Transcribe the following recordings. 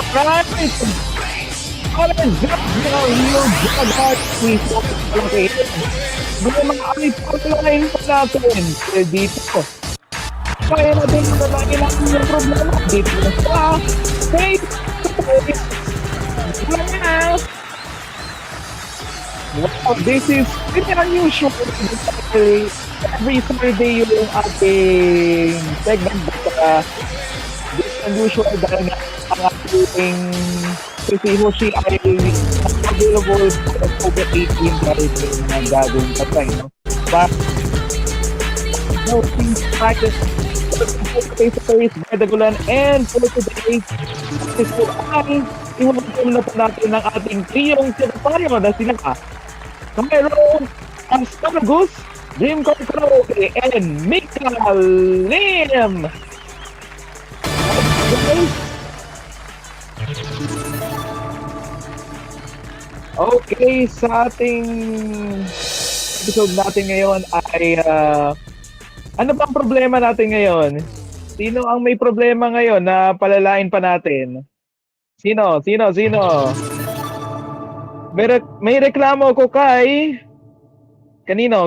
Right! Parang drop na yung jagat. Okay. Mga mga alip-alip pa natin. Dito. Kaya natin na ilang yung problema. Dito na sa face to face. Wala. Wow, this is pretty unusual. Every Saturday yung ating segment. This unusual dahil nga ang ating si Hoshi ay available for October 18 dahil yung gagawin pa tayo. No? But, no, things practice face-to-face by the Gulan, and for today, is po ay iwagam na po natin ng ating triyong sekretaryo na sila Camero, Asparagus, Jim Karaoke, and Mika Lim! Okay, sa ating episode natin ngayon ay ano bang problema natin ngayon? Sino ang may problema ngayon na palalain pa natin? Sino? May reklamo ko kay Kanino?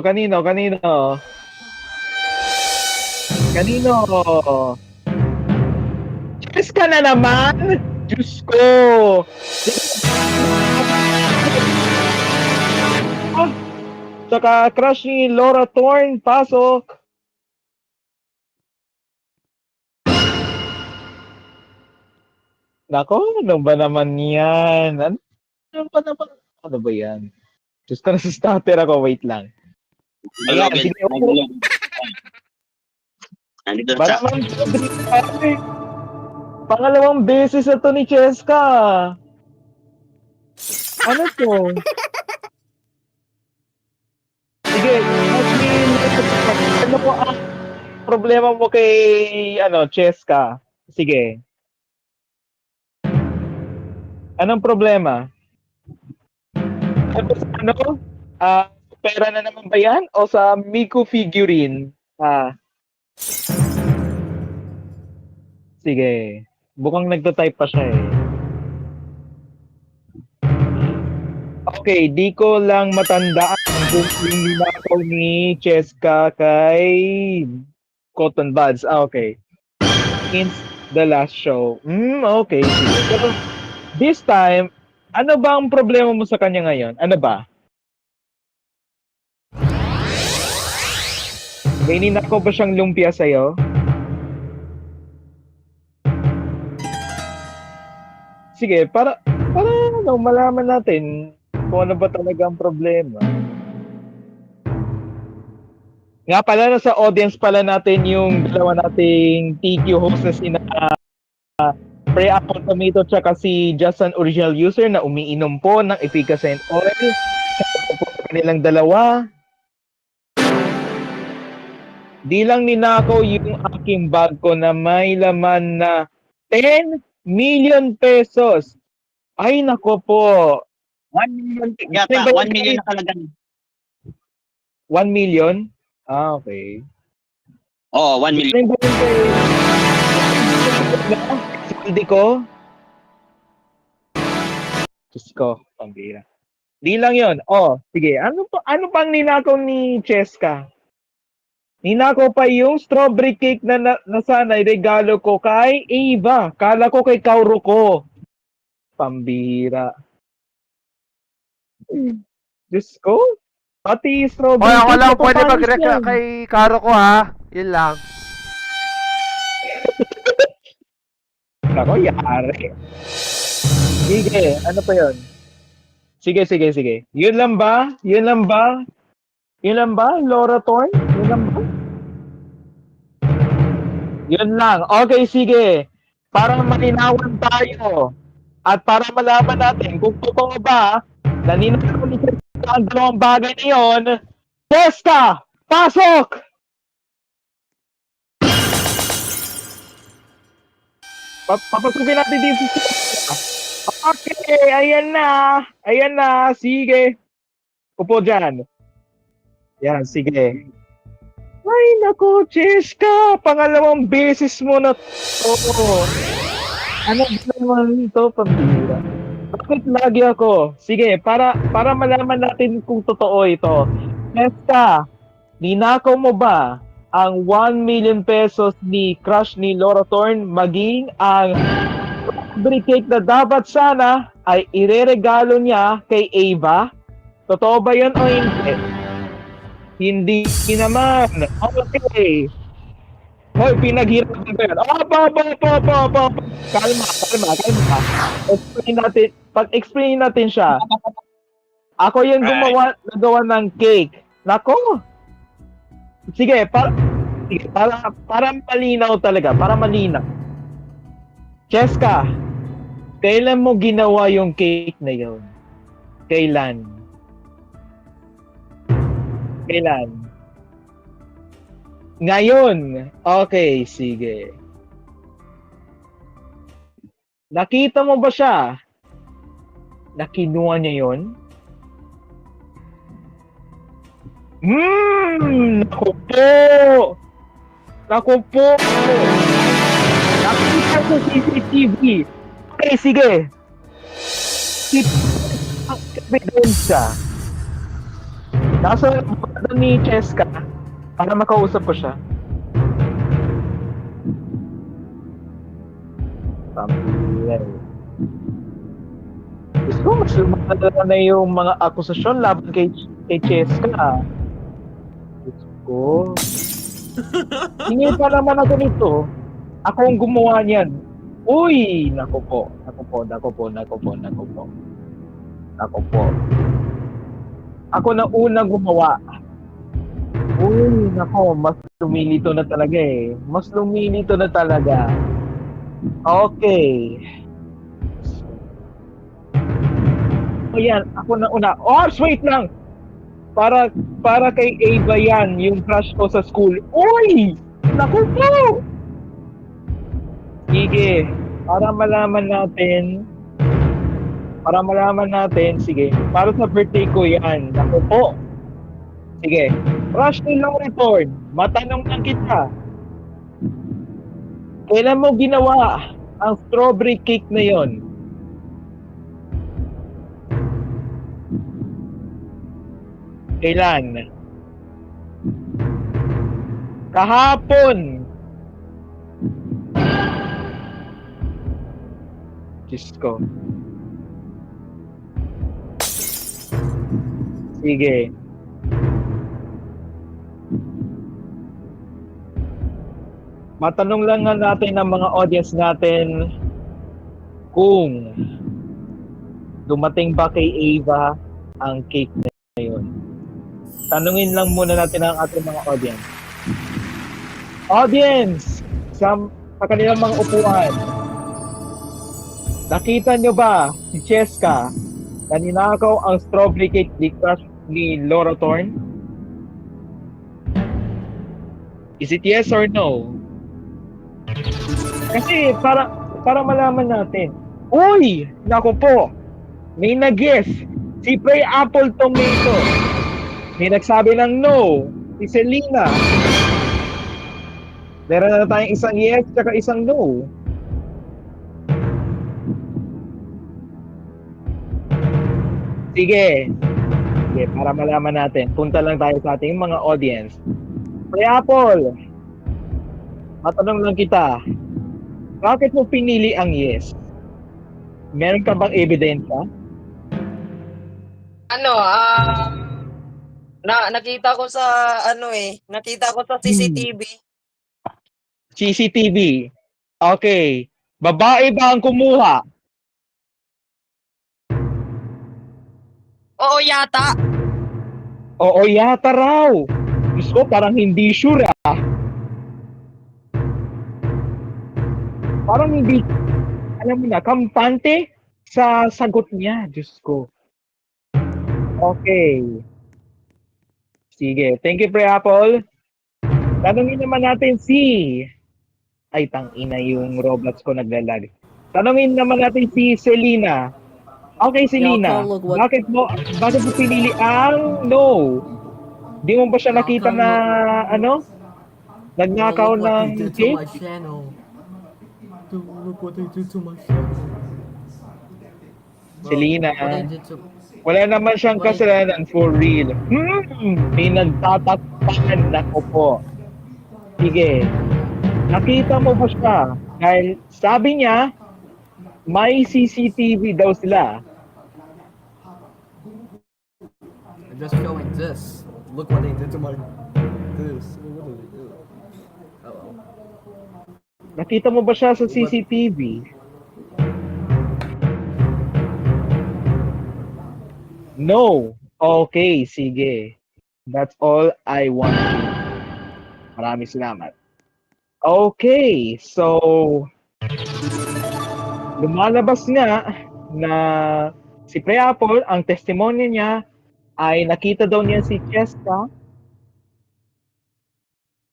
Yes ka na naman! Diyos ko! Tsaka crush ni Laura Thorne, pasok! Nako, ano ba naman yan? Ano ba yan? Diyos ko, nasa-stutter ako, wait lang. Ayan, sige, Nandito Para sa... man, pangalawang beses na to ni Cheska. Ano to? Sige, ano po ang problema mo kay, Cheska? Sige. Anong problema? Pera na naman ba yan? O sa Miku figurine? Sige. Bukang nagtatype pa siya eh. Okay, di ko lang matandaan kung yung ninakaw ni Cheska kay Cotton Buds. Okay. Since the last show. Okay. Sige. Pero this time, ano ba ang problema mo sa kanya ngayon? Ano ba? May ninakaw ba siyang lumpia sa'yo? Sige, para malaman natin kung ano ba talaga ang problema. Nga pala, nasa audience pala natin yung dalawa nating TQ host na sina Pre-Apple Tomato tsaka si Justin Original User na umiinom po ng efficacent oil. Po sa kanilang dalawa. Di lang ninakaw yung aking bag ko na may laman na 10 million pesos. Ay, nako po. 1 million. Yata, 1 million nakalagay. 1 million? Okay. Oo, 1 million. Hindi ko. Diyos ko, pambira. Di lang yon. Sige. Ano pang ninakaw ni Cheska? Ninakaw pa yung strawberry cake na sana regalo ko kay Eva. Kala ko kay Kauro ko. Pambira. Diyos ko. Pati strawberry Ako cake. lang pwede mag-react kay Karo ko ha. Yun lang. Ako, yari. Sige, ano pa yun? Sige. Yun lang ba? Laura Thorne? Yun lang ba? Yun lang. Okay, sige. Para malinawan tayo. At para malaman natin kung totoo ba na ninakaw ni Cheska ang dalawang bagay na yun. Cheska! Pasok! Papasukin natin din si Cheska. Okay, ayan na. Sige. Upo dyan. Yan, sige. Ay, nako, Cheska. Pangalawang beses mo na to. Ano ba naman ito, pambira? Bakit lagi ako? Sige, para malaman natin kung totoo ito. Nesta, ninakaw mo ba ang 1 million pesos ni crush ni Laura Thorne maging ang strawberry cake na dapat sana ay ireregalo niya kay Ava? Totoo ba yun o hindi? Hindi naman. Okay. Hoy, pinaghirapan ko yan. Kalma. Pag-explain natin siya. Ako yung nagawa ng cake. Nako. Sige, para malinaw talaga, para malinaw. Cheska, kailan mo ginawa yung cake na yun? Kailan? Ngayon. Okay, sige. Nakita mo ba siya? Na kinuha niya yun? Naku po! Nakita sa CCTV. Okay, sige. Keep ang ebidensya. Nasa ni Cheska para makausap ko siya. Pamilya. Gusto ko mas lumalala na yung mga akusasyon laban kay Cheska. Gusto ko. Hindi pa naman ako nito. Ako ang gumawa niyan. Uy! Nako po. Ako na unang gumawa. Uy, nako, mas lumilito na talaga. Okay. Ayan, ako na una. Oh, wait lang! Para kay Ava yan, yung crush ko sa school. Uy! Naku po! Sige, para malaman natin, sige, para sa birthday ko yan. Naku po! Sige, crush ni Long Return, matanong lang kita. Kailan mo ginawa ang strawberry cake na yon? Kailan? Kahapon. Diyos ko. Sige. Matanong lang nga natin ng mga audience natin kung dumating ba kay Ava ang cake na yun. Tanungin lang muna natin ang ating mga audience. Audience! Sa kanilang mga upuan. Nakita nyo ba si Cheska na ninakaw ang strawberry cake ni Laura Thorne? Is it yes or no? Kasi para malaman natin. Uy! Naku po! May nag-guess. Si Pray Apple Tomato. May nagsabi ng no. Si Selena. Meron na tayong isang yes at isang no. Sige. Sige, para malaman natin. Punta lang tayo sa ating mga audience. Pray Apple. Matanong lang kita. Bakit mo pinili ang yes? Meron ka bang ebidensya? Nakita ko sa CCTV. CCTV. Okay. Babae ba ang kumuha? Oo yata. Oo yata raw. Diyos ko, parang hindi sure ah. Parang hindi, alam mo na, kampante sa sagot niya. Diyos ko. Okay. Sige. Thank you, Pre Apple. Tanungin naman natin ay, tangina yung Roblox ko naglalag. Tanungin naman natin si Selena. Okay, Selena. Bakit mo pinili ang no? Di mo ba siya nakita na, nagnakaw ng cake? Look what they did to my son. Selena, What they did to... wala naman siyang What they... kasalanan for real. Pinagtatakpan ako po. Sige, nakita mo ba siya? Dahil sabi niya, may CCTV daw sila. I'm just showing this. Look what they did to my... This. What did they do? Uh-oh. Nakita mo ba siya sa CCTV? No. Okay, sige. That's all I want. Maraming salamat. Okay, so lumalabas nga na si Preapol, ang testimonya niya ay nakita daw niya si Cheska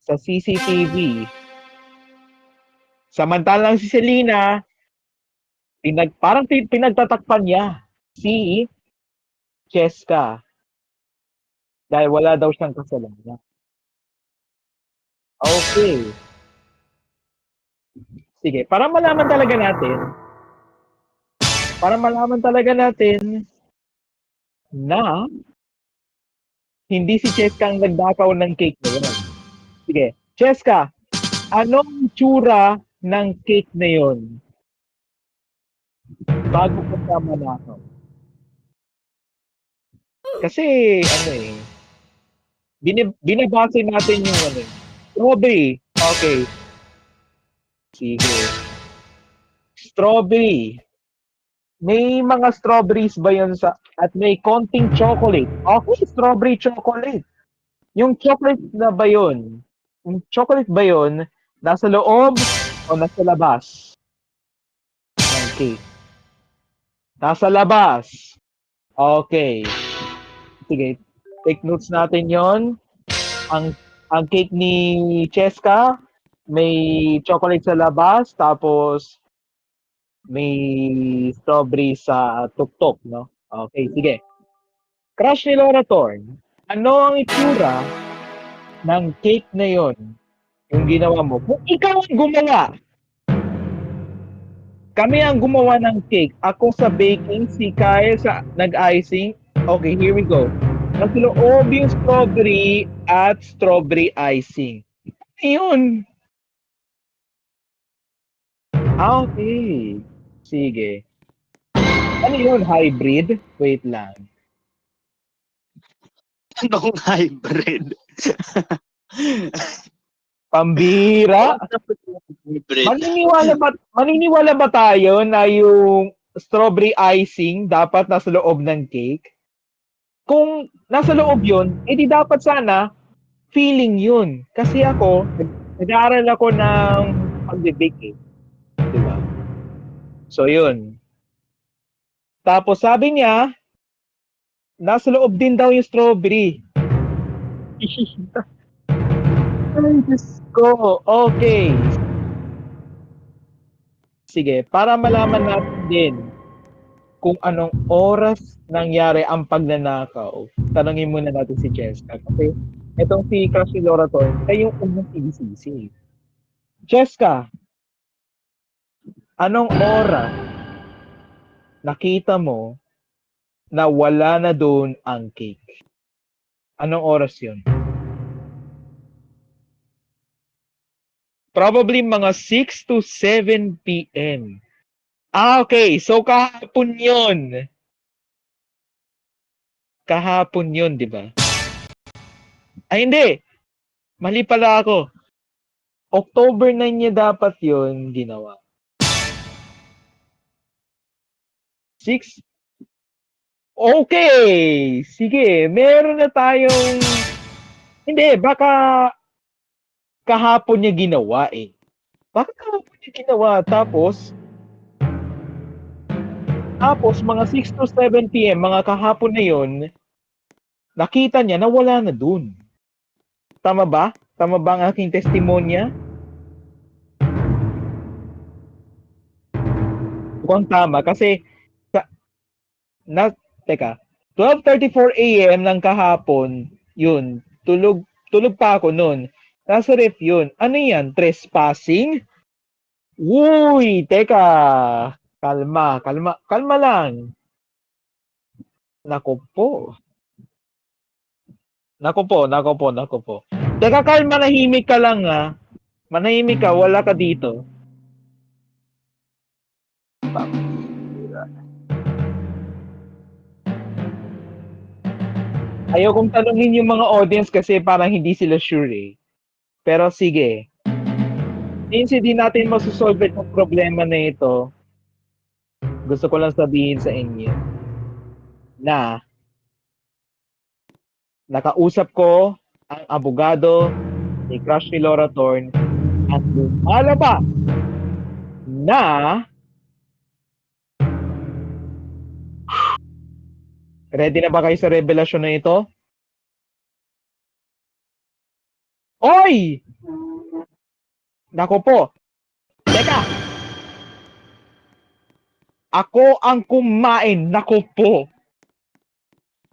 sa CCTV. Samantalang si Selena, parang pinagtatakpan niya si Cheska dahil wala daw siyang kasalanan. Okay. Sige, para malaman talaga natin na hindi si Cheska ang nagdakaw ng cake na yun. Sige, Cheska, anong tsura ng cake na yun? Bago ko tama na ako. Kasi, binabase natin yung strawberry. Okay. Sige. Strawberry. May mga strawberries ba yun at may konting chocolate? Okay, strawberry chocolate. Yung chocolate na ba yun? Yung chocolate ba yun nasa loob o nasa labas ng cake? Nasa labas. Okay. Sige, take notes natin yon. Ang cake ni Cheska, may chocolate sa labas, tapos may strawberry sa tuktok, no? Okay, sige. Crush ni Laura Thorne, ano ang itsura ng cake na yon? Yung ginawa mo. Kung ikaw ang gumawa, kami ang gumawa ng cake. Ako sa baking, si Kyle sa nag-icing. Okay, here we go. Nasa loob yung strawberry at strawberry icing. Ayun. Okay. Sige. Ano yun? Hybrid? Wait lang. Anong hybrid? Pambira? Hybrid. Maniniwala ba tayo na yung strawberry icing dapat nasa loob ng cake? Kung nasa loob yun, edi dapat sana feeling yun. Kasi ako, nag-aaral ako ng pag-bake eh. Diba? So yun. Tapos sabi niya, nasa loob din daw yung strawberry. Ay, Diyos ko. Okay. Sige, para malaman natin din kung anong oras nangyari ang pagnanakaw, tanongin muna natin si Cheska. Kasi itong si Crush ni Laura Thorne ay yung unang sinisisi. Cheska, anong oras nakita mo na wala na doon ang cake? Anong oras yun? Probably mga 6 to 7 p.m. Okay. So, kahapon yun. Kahapon yun, di ba? Ay, hindi. Mali pala ako. October 9 niya dapat yun ginawa. 6? Okay. Sige. Meron na tayong... Hindi. Baka kahapon niya ginawa eh. Baka kahapon niya ginawa. Tapos, mga 6 to 7 p.m., mga kahapon na yun, nakita niya na wala na dun. Tama ba? Tama ba ang aking testimonya? Mukhang tama kasi teka, 12:34 a.m. ng kahapon, yun, tulog pa ako noon. Nasa ref yun. Ano yan? Trespassing? Uy, teka. Kalma, kalma, kalma lang. Nako po. Nako po, nako po, nako po. Teka, Carl, manahimik ka lang ha. Manahimik ka, wala ka dito. Ayaw kong tanungin yung mga audience kasi parang hindi sila sure eh. Pero sige. Since hindi natin masosolve itong problema na ito, gusto ko lang sabihin sa inyo na nakausap ko ang abogado ni Crush ni Laura Thorne at lumalabas na ready na ba kayo sa revelasyon na ito? Oy! Nako po. Teka! Ako ang kumain. Nako po.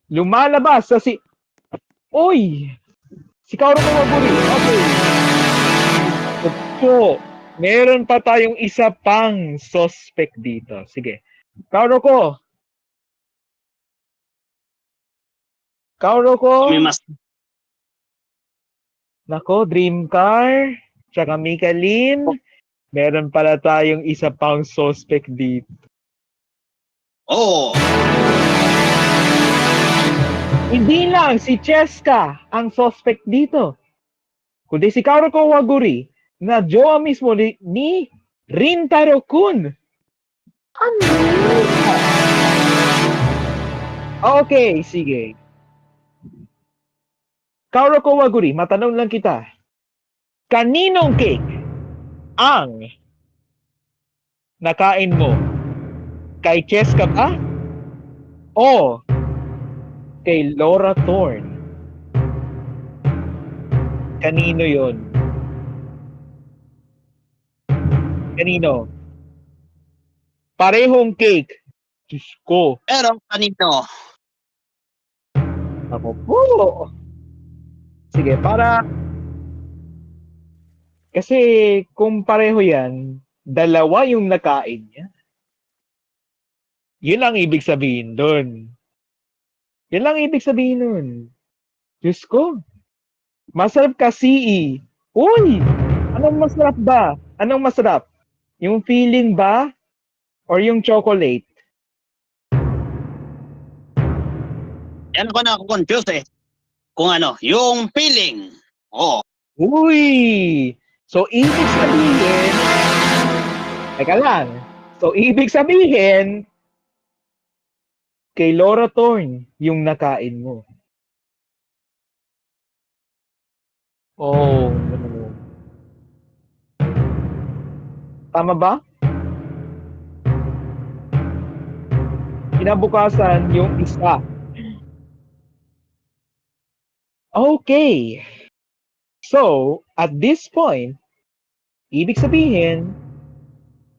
Lumalabas sa si... Oy! Si Kaoru Kawaguri. Okay. Nako po. Meron pa tayong isa pang suspect dito. Sige. Kaoru ko. Kaoru ko. May mas Nako, Dream Car. Tsaka Mika Lin. Meron pala tayong isa pang suspect dito. Oh, Hindi lang si Cheska ang suspect dito. Kundi si Kaoru Kawaguri na jowa mismo ni Rintaro-kun. Okay, sige. Kaoru Kawaguri, matanong lang kita. Kaninong cake ang nakain mo? Kay Cheska ba? O kay Laura Thorne? Kanino yon? Kanino? Parehong cake. Diyos ko. pero kanino? Ako po. Sige, para... Kasi kung pareho yan, dalawa yung nakain niya. Yun ang ibig sabihin dun. Yun lang ibig sabihin nun. Diyos ko. Masarap kasi. Uy! Anong masarap ba? Anong masarap? Yung feeling ba? Or yung chocolate? Yan ako na-confuse eh. Kung ano, yung feeling. Oh, Uy! So, ibig sabihin... Teka lang. So, ibig sabihin... Kay Laura Thorne yung nakain mo. Oh, no. Tama ba? Kinabukasan yung isa. Okay. So, at this point, ibig sabihin,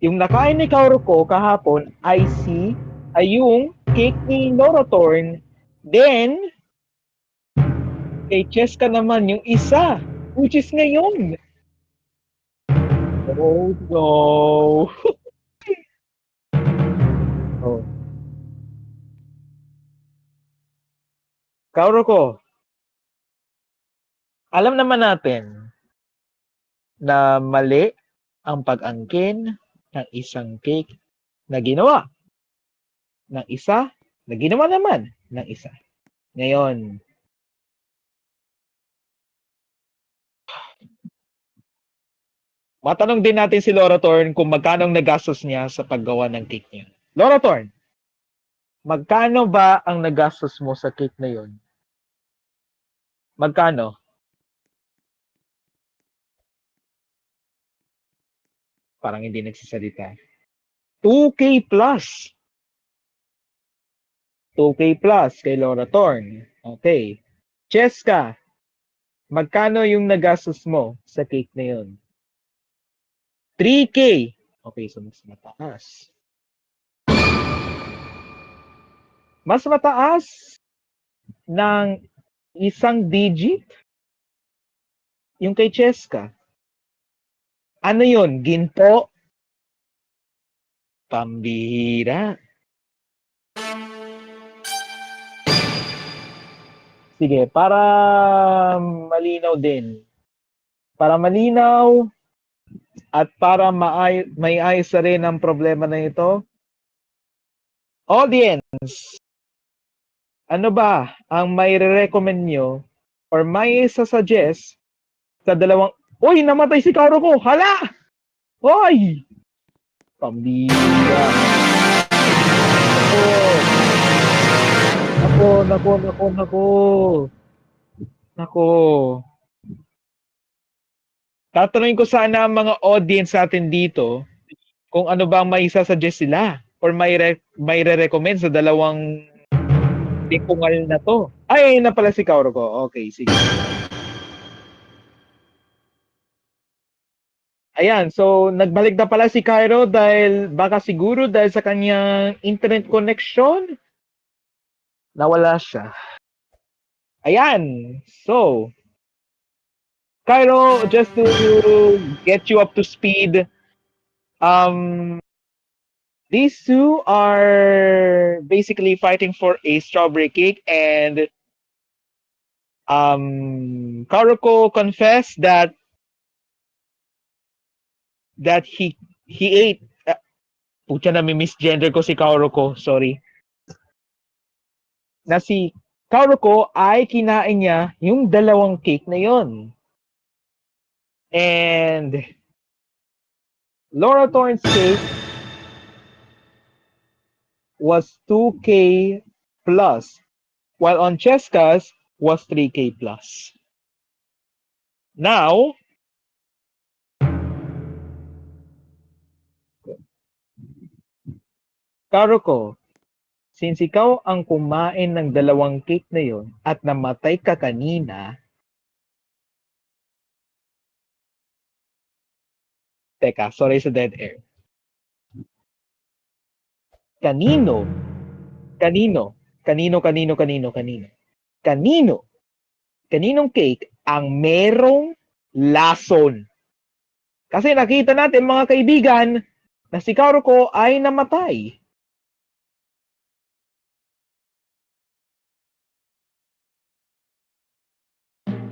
yung nakain ni Kaoru ko kahapon ay yung cake ni Laura Thorne. Then, kay Cheska naman yung isa, which is ngayon. Oh, no. Oh. Kaoru ko, alam naman natin na mali ang pag-angkin ng isang cake na ginawa ng isa na ginawa naman ng isa. Ngayon, matanong din natin si Laura Thorne kung magkano ang nagastos niya sa paggawa ng cake niya. Laura Thorne, magkano ba ang nagastos mo sa cake na yon? Magkano? Parang hindi nagsasalita. 2K plus. 2K plus kay Laura Thorne. Okay. Cheska, magkano yung nagastos mo sa cake na yon? 3K. Okay, so mas mataas. Mas mataas ng isang digit yung kay Cheska. Ano yun? Ginto? Pambihira. Sige, para malinaw din. Para malinaw at para may ayos na rin ang problema na ito. Audience, ano ba ang may recommend nyo or may sasuggest sa dalawang... Uy, namatay si Karo ko! Hala! Uy! Pambira. Nako. Tatanungin ko sana ang mga audience natin dito kung ano ba ang may sasuggest sila or may re-recommend sa dalawang tikungal na to. Ay, na pala si Kauro ko. Okay, sige. Ayan, so nagbalik na pala si Cairo dahil baka siguro dahil sa kanyang internet connection, nawala siya. Ayan, so Cairo, just to get you up to speed, these two are basically fighting for a strawberry cake, and Karuko confessed that he ate. Pucha na, misgender ko si Karuko, sorry. Na si Karuko ay kinain niya yung dalawang cake na yon. And Laura Thorne's cake was 2K plus, while on Cheska's was 3K plus. Now, Karuko, since ikaw ang kumain ng dalawang cake na yon at namatay ka kanina, teka, sorry sa dead air. Kaninong cake ang merong lason? Kasi nakita natin mga kaibigan na si Karuko ay namatay.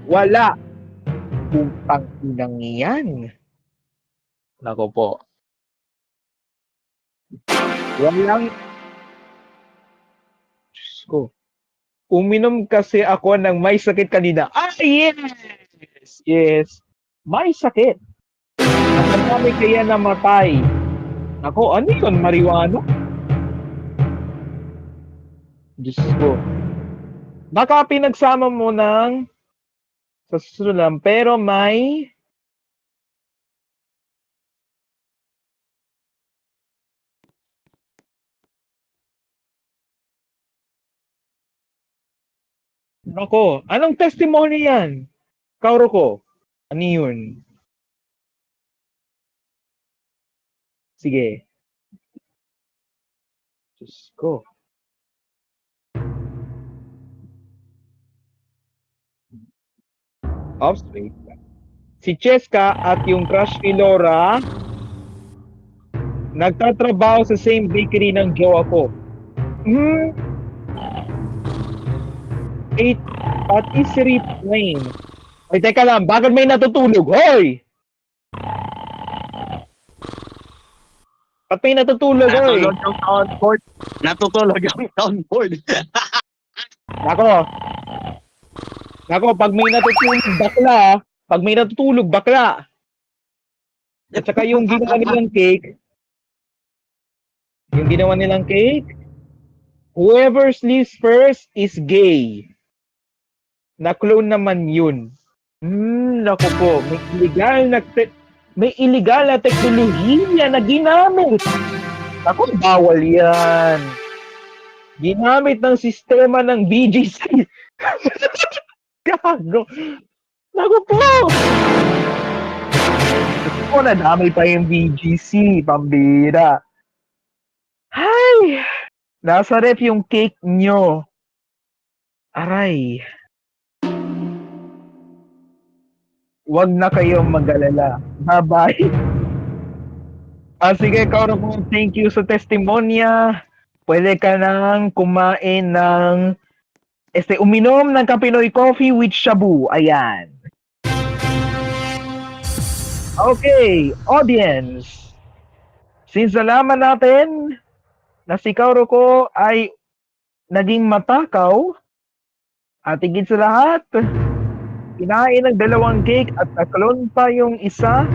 Wala. Putang inang yan. Nako po. Walang... Diyos ko. Uminom kasi ako ng may sakit kanina. Ah, yes! Yes. May sakit. At ang kami kaya namatay. Ako, ano yun? Marijuana? Diyos ko. Baka pinagsama mo ng sa susunod lang, pero may Nako, anong testimony yan? Kauro ko. Ano yun? Sige. Diyos ko. Ops, wait. Si Cheska at yung crush ni Laura nagtatrabaho sa same bakery ng jowa ko. Patisserie Plain. Ay, teka lang. Bakit may natutulog? Hoy! Ba't may natutulog, hoy? Natutulog yung soundboard. Natutulog yung soundboard. Nako, pag may natutulog, bakla. Pag may natutulog, bakla. At saka yung ginawa nilang cake, whoever sleeps first is gay. Na-clone naman yun. Naku po, may illegal na teknolohiya na ginamit. Naku, bawal yan. Ginamit ng sistema ng BGC. Gago. Naku po. Ako, nadamay pa yung BGC, pambira. Ay, nasa ref yung cake nyo. Aray. Huwag na kayong mag-alala. Bye-bye. Sige, Kauro ko, thank you sa testimonya. Pwede ka nang kumain ng uminom ng Kapinoy Coffee with Shabu. Ayan. Okay, audience. Since nalaman natin na si Kauro ko ay naging matakaw at higit sa lahat, kinain ng 2 cake at naklon pa yung isa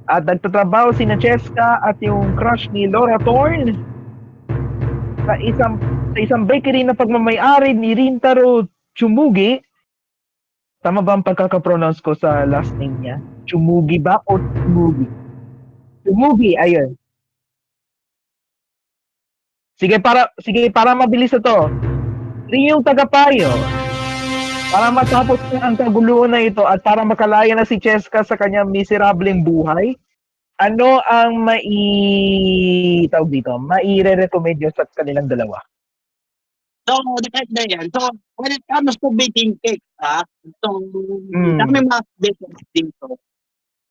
at nagtatrabaho si Cheska at yung crush ni Laura Thorne sa isang bakery na pagmamayari ni Rintaro Chumugi. Tama ba ang pagkakapronounce ko sa last name niya? Chumugi ba o Chumugi? Chumugi, ayun. Sige, para mabilis ito. Rin yung tagapayo. Para matapos na ang kaguluhan na ito at para makalaya na si Cheska sa kanyang miserableng buhay, ano ang maire-recommend nyo sa kanilang dalawa? So, depende yan. So, when it comes to baking cake, so, dami mga baking dito.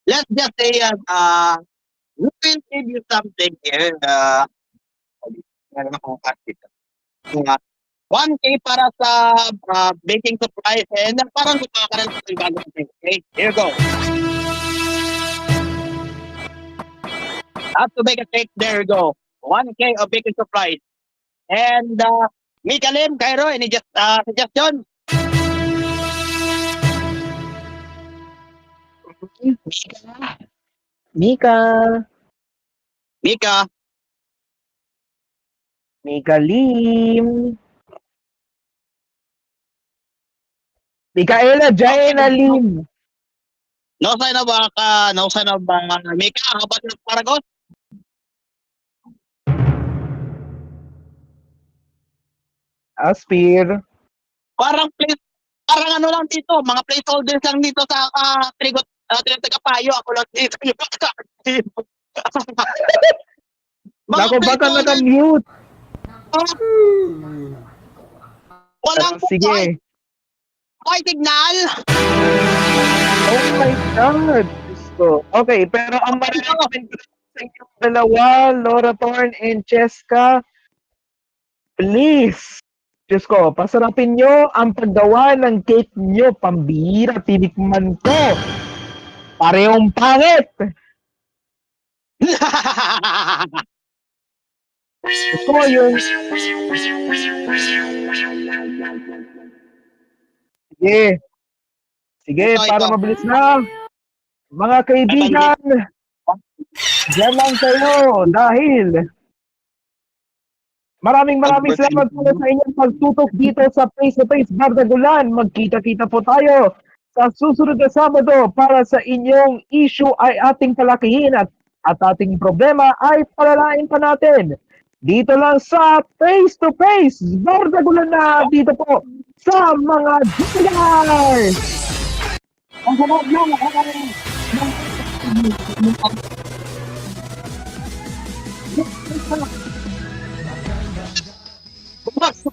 Let's just say, we will give you something here. Meron akong card dito. 1K para sa baking supplies and parang magkakaroon ng bagong cake. Okay, here you go. Have to make a cake, there you go. 1K of baking supplies. And, Mika Lim, Cairo, any suggestion? Mika Lim. Mikaela Jaina Lim. No sign of Mika, how about the Paragon? Aspir. Parang ano lang dito, mga placeholders lang dito sa trigot tagapayo. Ako lang dito yung Nako, baka naka-mute. Walang Sige. may signal. Oh my God. Gusto. Okay, pero ang marinig sa inyong dalawa, Laura Thorne and Cheska, please, Diyos ko, pasarapin nyo ang paggawa ng cake nyo. Pambihira, tinikman ko. Parehong pangit. Gusto ko yung... Sige, para mabilis na. Mga kaibigan, diyan lang kayo dahil maraming salamat po sa inyong pagtutok dito sa Face to Face Bardagulan. Magkita-kita po tayo sa susunod na Sabado para sa inyong issue ay ating palakihin at ating problema ay palalain pa natin. Dito lang sa Face to Face Bardagulan na dito po sa mga Jubilars. Ang sarap lang. Bukas